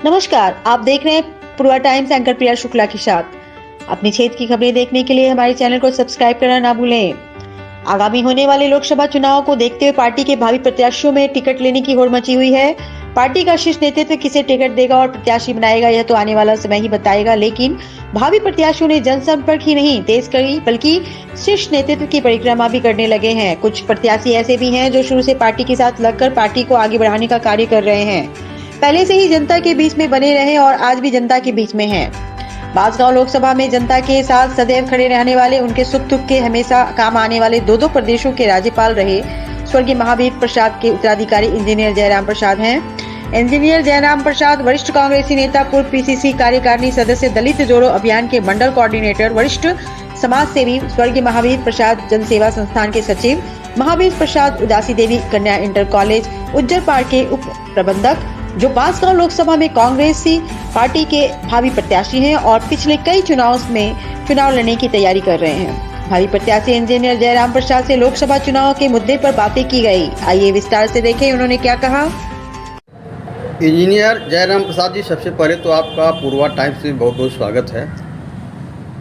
नमस्कार, आप देख रहे हैं पूर्वा टाइम्स एंकर प्रिया शुक्ला के साथ। अपने क्षेत्र की खबरें देखने के लिए हमारे चैनल को सब्सक्राइब करना ना भूलें। आगामी होने वाले लोकसभा चुनाव को देखते हुए पार्टी के भावी प्रत्याशियों में टिकट लेने की होड़ मची हुई है। पार्टी का शीर्ष नेतृत्व किसे टिकट देगा और प्रत्याशी बनाएगा यह तो आने वाला समय ही बताएगा, लेकिन भावी प्रत्याशियों ने जनसंपर्क ही नहीं तेज करी बल्कि शीर्ष नेतृत्व की परिक्रमा भी करने लगे हैं। कुछ प्रत्याशी ऐसे भी हैं जो शुरू से पार्टी के साथ लगकर पार्टी को आगे बढ़ाने का कार्य कर रहे हैं। पहले से ही जनता के बीच में बने रहे और आज भी जनता के बीच में हैं। बांसगांव लोकसभा में जनता के साथ सदैव खड़े रहने वाले, उनके सुख दुख के हमेशा काम आने वाले दो प्रदेशों के राज्यपाल रहे स्वर्गीय महावीर प्रसाद के उत्तराधिकारी इंजीनियर जयराम प्रसाद हैं। इंजीनियर जयराम प्रसाद वरिष्ठ कांग्रेसी नेता, पूर्व पीसीसी कार्यकारिणी सदस्य, दलित जोड़ो अभियान के मंडल कोऑर्डिनेटर, वरिष्ठ समाज सेवी, स्वर्गीय महावीर प्रसाद जनसेवा संस्थान के सचिव, महावीर प्रसाद उदासी देवी कन्या इंटर कॉलेज उज्जरपाड़ के उप प्रबंधक, जो बांसगांव लोकसभा में कांग्रेसी पार्टी के भावी प्रत्याशी हैं और पिछले कई चुनाव में चुनाव लड़ने की तैयारी कर रहे हैं। भावी प्रत्याशी इंजीनियर जयराम प्रसाद से लोकसभा चुनाव के मुद्दे पर बातें की गई। आइए विस्तार से देखें उन्होंने क्या कहा। इंजीनियर जयराम प्रसाद जी, सबसे पहले तो आपका पूर्वा टाइम्स में बहुत बहुत स्वागत है।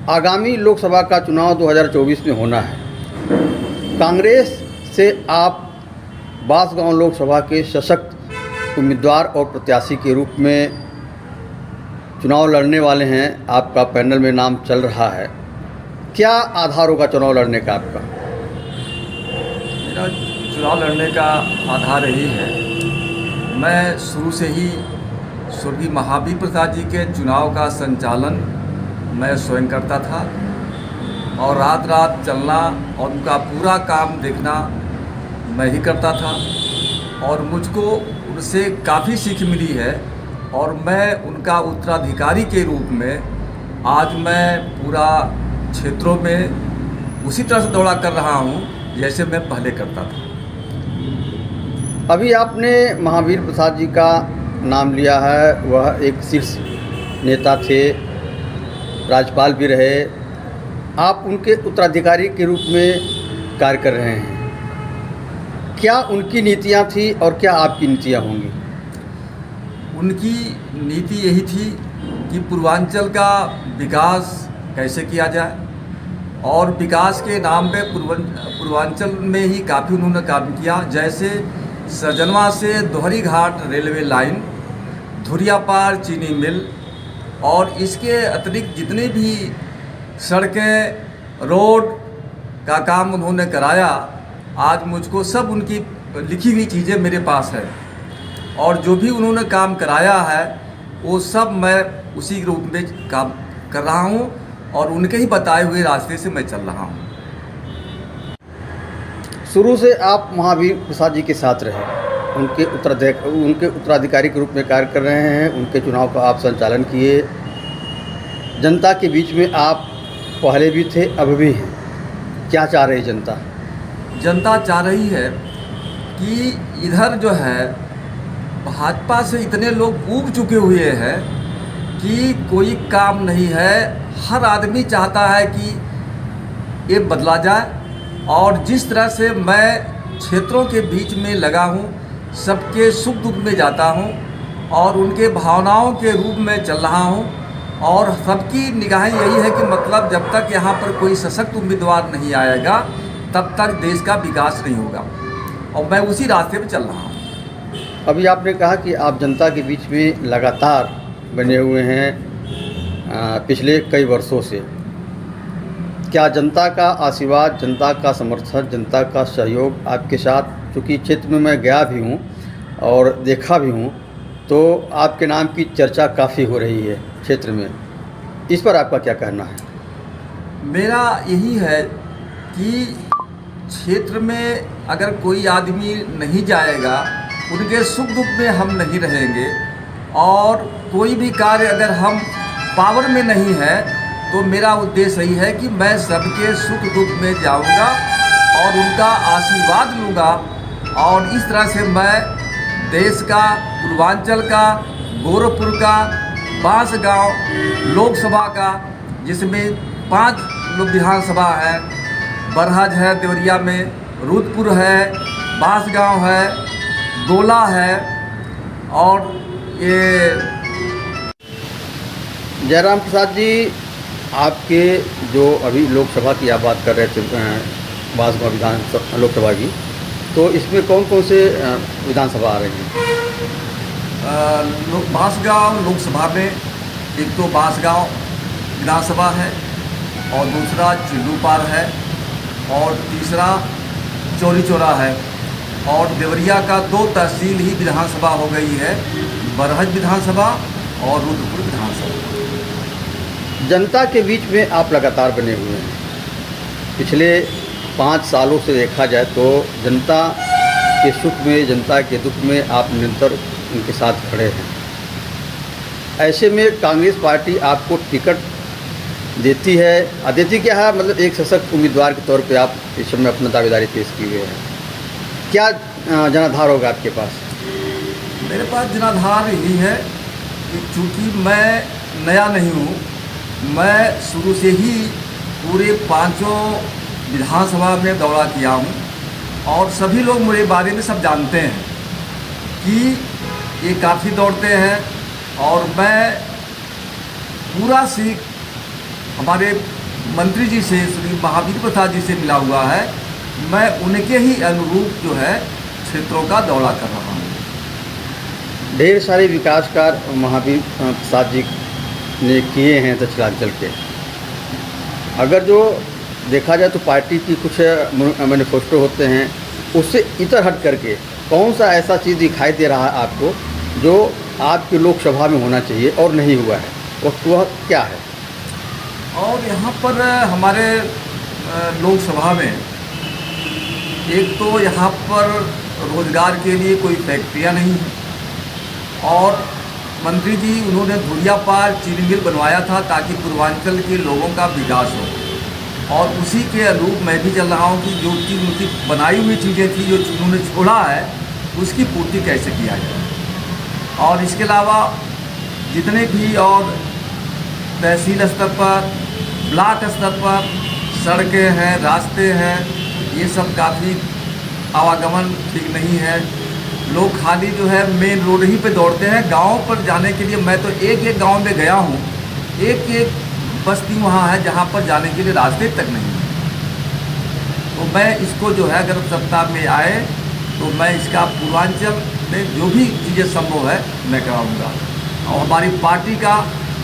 आगामी लोकसभा का चुनाव 2024 में होना है। कांग्रेस से आप बांसगांव लोकसभा के सशक्त उम्मीदवार और प्रत्याशी के रूप में चुनाव लड़ने वाले हैं। आपका पैनल में नाम चल रहा है। क्या आधार होगा चुनाव लड़ने का आपका? मेरा चुनाव लड़ने का आधार यही है, मैं शुरू से ही स्वर्गीय महावीर प्रसाद जी के चुनाव का संचालन मैं स्वयं करता था और रात रात चलना और उनका पूरा काम देखना मैं ही करता था और मुझको उनसे काफ़ी सीख मिली है और मैं उनका उत्तराधिकारी के रूप में आज मैं पूरा क्षेत्रों में उसी तरह से दौड़ा कर रहा हूँ जैसे मैं पहले करता था। अभी आपने महावीर प्रसाद जी का नाम लिया है। वह एक शीर्ष नेता थे, राज्यपाल भी रहे। आप उनके उत्तराधिकारी के रूप में कार्य कर रहे हैं। क्या उनकी नीतियां थी और क्या आपकी नीतियां होंगी? उनकी नीति यही थी कि पूर्वांचल का विकास कैसे किया जाए और विकास के नाम पे पूर्वांचल में ही काफ़ी उन्होंने काम किया। जैसे सजनवा से दोहरी घाट रेलवे लाइन, धुरियापार चीनी मिल और इसके अतिरिक्त जितने भी सड़कें, रोड का काम उन्होंने कराया। आज मुझको सब उनकी लिखी हुई चीज़ें मेरे पास है और जो भी उन्होंने काम कराया है वो सब मैं उसी रूप में काम कर रहा हूँ और उनके ही बताए हुए रास्ते से मैं चल रहा हूँ। शुरू से आप महावीर प्रसाद जी के साथ रहे, उनके उत्तराधिकारी के रूप में कार्य कर रहे हैं। उनके चुनाव का आप संचालन किए। जनता के बीच में आप पहले भी थे, अब भी हैं। क्या चाह रही जनता? जनता चाह रही है कि इधर जो है भाजपा से इतने लोग ऊब चुके हुए हैं कि कोई काम नहीं है। हर आदमी चाहता है कि ये बदला जाए और जिस तरह से मैं क्षेत्रों के बीच में लगा हूँ, सबके सुख दुख में जाता हूँ और उनके भावनाओं के रूप में चल रहा हूँ और सबकी निगाहें यही है कि मतलब जब तक यहाँ पर कोई सशक्त उम्मीदवार नहीं आएगा तब तक देश का विकास नहीं होगा और मैं उसी रास्ते पे चल रहा हूँ। अभी आपने कहा कि आप जनता के बीच में लगातार बने हुए हैं पिछले कई वर्षों से। क्या जनता का आशीर्वाद, जनता का समर्थन, जनता का सहयोग आपके साथ, चूँकि क्षेत्र में मैं गया भी हूँ और देखा भी हूँ, तो आपके नाम की चर्चा काफ़ी हो रही है क्षेत्र में। इस पर आपका क्या कहना है? मेरा यही है कि क्षेत्र में अगर कोई आदमी नहीं जाएगा, उनके सुख दुख में हम नहीं रहेंगे और कोई भी कार्य अगर हम पावर में नहीं है तो मेरा उद्देश्य यही है कि मैं सबके सुख दुख में जाऊंगा और उनका आशीर्वाद लूँगा और इस तरह से मैं देश का, पूर्वांचल का, गोरखपुर का, बांसगांव लोकसभा का, जिसमें 5 विधानसभा है, बरहज है देवरिया में, रुद्रपुर है, बांसगांव है, गोला है और ये जयराम प्रसाद जी, आपके जो अभी लोकसभा की आप बात कर रहे थे, बांसगांव विधानसभा लोकसभा की, तो इसमें कौन कौन से विधानसभा आ रहे हैं? बांसगांव लोकसभा में एक तो बांसगांव विधानसभा है, और दूसरा चिल्लूपार है, और तीसरा चौरी चौरा है, और देवरिया का 2 तहसील ही विधानसभा हो गई है, बरहज विधानसभा और रुद्रपुर विधानसभा। जनता के बीच में आप लगातार बने हुए हैं। पिछले 5 सालों से देखा जाए तो जनता के सुख में, जनता के दुख में आप निरंतर उनके साथ खड़े हैं। ऐसे में कांग्रेस पार्टी आपको टिकट देती है, देती क्या है, मतलब एक सशक्त उम्मीदवार के तौर पे आप इस समय अपना दावेदारी पेश किए हुए हैं। क्या जनाधार होगा आपके पास? मेरे पास जनाधार यही है कि चूँकि मैं नया नहीं हूँ, मैं शुरू से ही पूरे 5 विधानसभा में दौरा किया हूँ, और सभी लोग मेरे बारे में सब जानते हैं कि ये काफ़ी दौड़ते हैं, और मैं पूरा सीख हमारे मंत्री जी से, श्री महावीर प्रसाद जी से मिला हुआ है। मैं उनके ही अनुरूप जो है क्षेत्रों का दौरा कर रहा हूँ। ढेर सारे विकास कार्य महावीर प्रसाद जी ने किए हैं दक्षिणांचल के। अगर जो देखा जाए तो पार्टी की कुछ मैनिफेस्टो होते हैं, उससे इतर हट करके कौन सा ऐसा चीज़ दिखाई दे रहा है आपको जो आपकी लोकसभा में होना चाहिए और नहीं हुआ है, वह क्या है? और यहाँ पर हमारे लोकसभा में एक तो यहाँ पर रोज़गार के लिए कोई फैक्ट्रियाँ नहीं है, और मंत्री जी उन्होंने धुरियापार चीनी मिल बनवाया था ताकि पूर्वांचल के लोगों का विकास हो, और उसी के अनुरूप मैं भी चल रहा हूँ कि जो चीज़ उनकी बनाई हुई चीज़ें थी, जो उन्होंने छोड़ा है, उसकी पूर्ति कैसे किया जाए। और इसके अलावा जितने भी और तहसील स्तर पर, ब्लॉक स्तर पर सड़कें हैं, रास्ते हैं, ये सब काफ़ी आवागमन ठीक नहीं है। लोग खाली जो है मेन रोड ही पे दौड़ते हैं। गाँव पर जाने के लिए मैं तो एक एक गाँव में गया हूँ, एक एक बस्ती वहाँ है जहाँ पर जाने के लिए रास्ते तक नहीं है। तो मैं इसको जो है अगर सप्ताह में आए तो मैं इसका पूर्वांचल में जो भी चीज़ें संभव है मैं कराऊँगा, और हमारी पार्टी का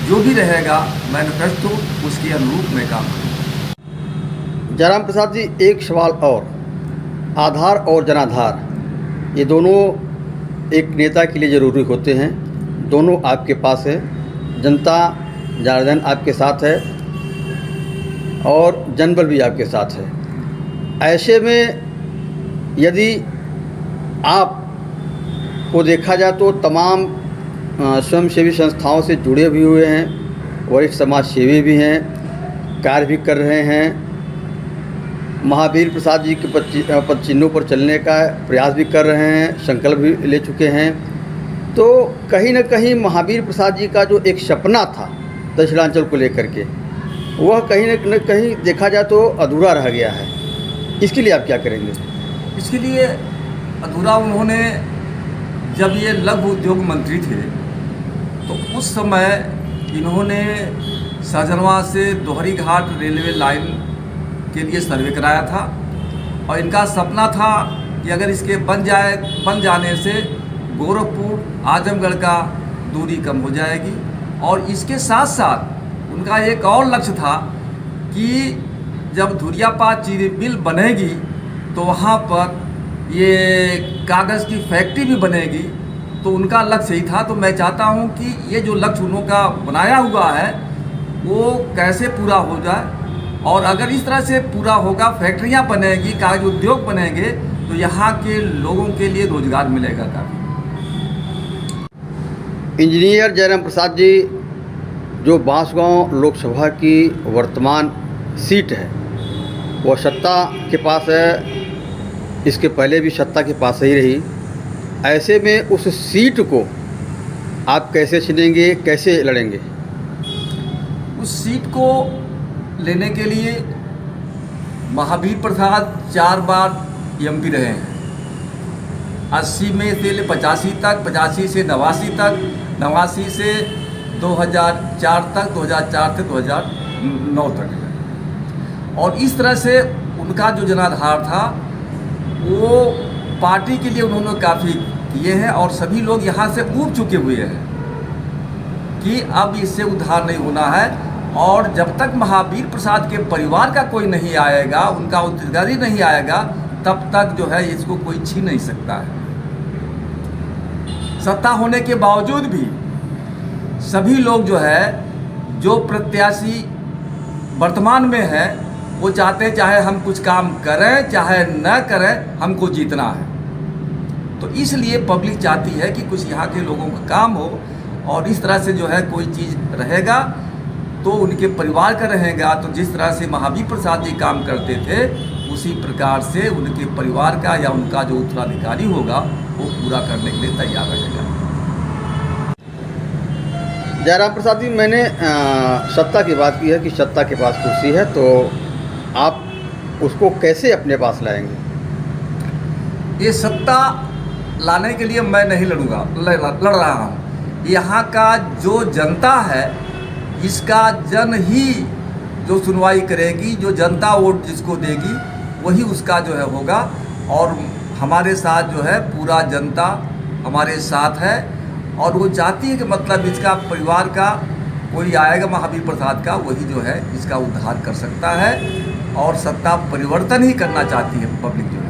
जो भी रहेगा मैनिफेस्टो उसके अनुरूप मैं काम करूँगा। जयराम प्रसाद जी, एक सवाल और, आधार और जनाधार ये दोनों एक नेता के लिए ज़रूरी होते हैं। दोनों आपके पास है, जनता जनार्दन आपके साथ है और जनबल भी आपके साथ है। ऐसे में यदि आप को देखा जाए तो तमाम स्वयंसेवी संस्थाओं से जुड़े भी हुए हैं, वरिष्ठ समाज सेवी भी हैं, कार्य भी कर रहे हैं, महावीर प्रसाद जी के पद चिन्हों पर चलने का प्रयास भी कर रहे हैं, संकल्प भी ले चुके हैं। तो कहीं न कहीं महावीर प्रसाद जी का जो एक सपना था दक्षिणांचल को लेकर के, वह कहीं न कहीं देखा जाए तो अधूरा रह गया है। इसके लिए आप क्या करेंगे? इसके लिए अधूरा उन्होंने, जब ये लघु उद्योग मंत्री थे तो उस समय इन्होंने सहजनवा से दोहरी घाट रेलवे लाइन के लिए सर्वे कराया था, और इनका सपना था कि अगर इसके बन जाने से गोरखपुर आजमगढ़ का दूरी कम हो जाएगी। और इसके साथ साथ उनका एक और लक्ष्य था कि जब धुरियापार चीनी मिल बनेगी तो वहाँ पर ये कागज़ की फैक्ट्री भी बनेगी। तो उनका लक्ष्य यही था। तो मैं चाहता हूँ कि ये जो लक्ष्य उनका बनाया हुआ है वो कैसे पूरा हो जाए, और अगर इस तरह से पूरा होगा, फैक्ट्रियाँ बनेगी, कागज उद्योग बनेंगे, तो यहाँ के लोगों के लिए रोजगार मिलेगा काफ़ी। इंजीनियर जयराम प्रसाद जी, जो बांसगांव लोकसभा की वर्तमान सीट है वह सत्ता के पास है, इसके पहले भी सत्ता के पास ही रही। ऐसे में उस सीट को आप कैसे चुनेंगे, कैसे लड़ेंगे? उस सीट को लेने के लिए महावीर प्रसाद 4 बार एमपी रहे हैं, 80 में से 85 तक, 85 से 89 तक, 89 से 2004 तक, 2004 से 2009 तक है। और इस तरह से उनका जो जनाधार था वो पार्टी के लिए उन्होंने काफ़ी किए हैं, और सभी लोग यहाँ से ऊब चुके हुए हैं कि अब इससे उद्धार नहीं होना है। और जब तक महावीर प्रसाद के परिवार का कोई नहीं आएगा, उनका उत्तराधिकारी नहीं आएगा, तब तक जो है इसको कोई छीन नहीं सकता है। सत्ता होने के बावजूद भी सभी लोग जो है, जो प्रत्याशी वर्तमान में है, वो चाहते हैं चाहे हम कुछ काम करें चाहे न करें, हमको जीतना है। तो इसलिए पब्लिक चाहती है कि कुछ यहाँ के लोगों का काम हो, और इस तरह से जो है कोई चीज़ रहेगा तो उनके परिवार का रहेगा। तो जिस तरह से महावीर प्रसाद जी काम करते थे, उसी प्रकार से उनके परिवार का या उनका जो उत्तराधिकारी होगा वो पूरा करने के लिए तैयार रहेगा। जयराम प्रसाद जी, मैंने सत्ता की बात की है कि सत्ता के पास कुर्सी है, तो आप उसको कैसे अपने पास लाएंगे? ये सत्ता लाने के लिए मैं नहीं लड़ रहा हूँ। यहाँ का जो जनता है, इसका जन ही जो सुनवाई करेगी, जो जनता वोट जिसको देगी वही उसका जो है होगा। और हमारे साथ जो है पूरा जनता हमारे साथ है, और वो चाहती है कि मतलब इसका परिवार का कोई आएगा महावीर प्रसाद का, वही जो है इसका उद्धार कर सकता है, और सत्ता परिवर्तन ही करना चाहती है पब्लिक जो